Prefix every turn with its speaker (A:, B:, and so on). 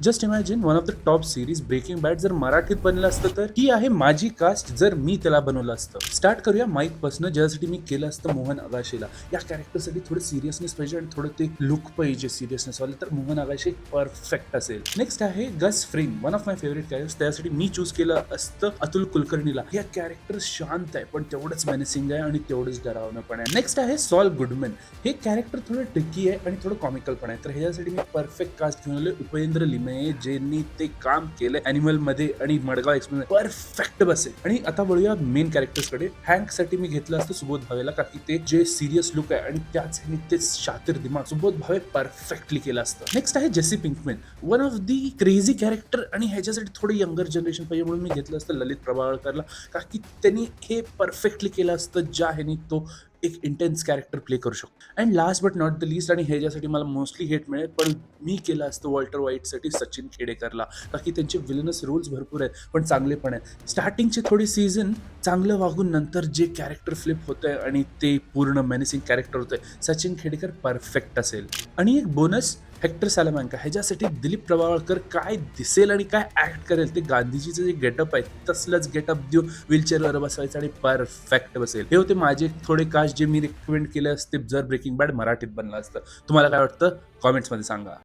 A: Just imagine one of the top series breaking bad जर मराठीत बनलं असतं तर ही आहे माझी कास्ट जर मी त्याला बनवलं असतं. स्टार्ट करूया माईक पासून, ज्यासाठी मी केलं असतं मोहन आगाशेला. या कॅरेक्टरसाठी थोडं सिरियसनेस पाहिजे आणि थोडं ते लुक पाहिजे सिरियसनेस वाले, तर मोहन आगाशे परफेक्ट असेल. नेक्स्ट आहे Gus Fring, one of my favourite characters. त्यासाठी मी चूज केलं असतं अतुल कुलकर्णीला. या कॅरेक्टर शांत आहे पण तेवढंच मॅनेसिंग आहे आणि तेवढंच डरावणं पण आहे. नेक्स्ट आहे सॉल गुडमॅन. हे कॅरेक्टर थोडं ट्रिकी आहे आणि थोडं कॉमिकल पण आहे, तर ह्याच्यासाठी मी परफेक्ट कास्ट घेऊन आलोय उपेंद्र लिमये, ज्यांनी ते काम केलं अॅनिमल मध्ये आणि मडगाव एक्सप्रेस परफेक्ट बसेल. आणि आता वळूया मेन कॅरेक्टर्स कडे. हँक साठी मी घेतलं असतं सुबोध भावेला, का की ते जे सिरियस लुक आहे आणि त्याच ते शातिर दिमाग सुबोध भावे परफेक्टली केलं असतं. नेक्स्ट आहे Jesse Pinkman, one of the crazy character, आणि ह्याच्यासाठी थोडं यंगर जनरेशन पाहिजे म्हणून मी घेतलं असतं ललित प्रभावळकरला, का की त्यांनी हे परफेक्टली केलं असतं ज्या ह्यानी तो एक इंटेन्स कॅरेक्टर प्ले करू शकतो. And last but not the list, आणि ह्याच्यासाठी मला मोस्टली हेट मिळेल, पण मी केलं असतं वॉल्टर व्हाईटसाठी सचिन खेडेकरला, का की त्यांचे विलनस रोल्स भरपूर आहेत पण चांगले पण आहेत. स्टार्टिंगचे थोडी सीझन चांगलं वागून नंतर जे कॅरेक्टर फ्लिप होतंय आणि ते पूर्ण मॅनेसिंग कॅरेक्टर होतंय, सचिन खेडेकर परफेक्ट असेल. आणि एक बोनस, हेक्टर सालामँका. ह्याच्यासाठी दिलीप प्रभावळकर काय दिसेल आणि काय ऍक्ट करेल, ते गांधीजीचं जे गेटअप आहे तसलंच गेटअप देऊ, व्हीलचेअरवर बसवायचं आणि परफेक्ट बसेल. हे होते माझे थोडे कास्ट जे मी रिकमेंड केले असते जर ब्रेकिंग बॅड मराठीत बनलं असतं. तुम्हाला काय वाटतं कॉमेंट्समध्ये सांगा.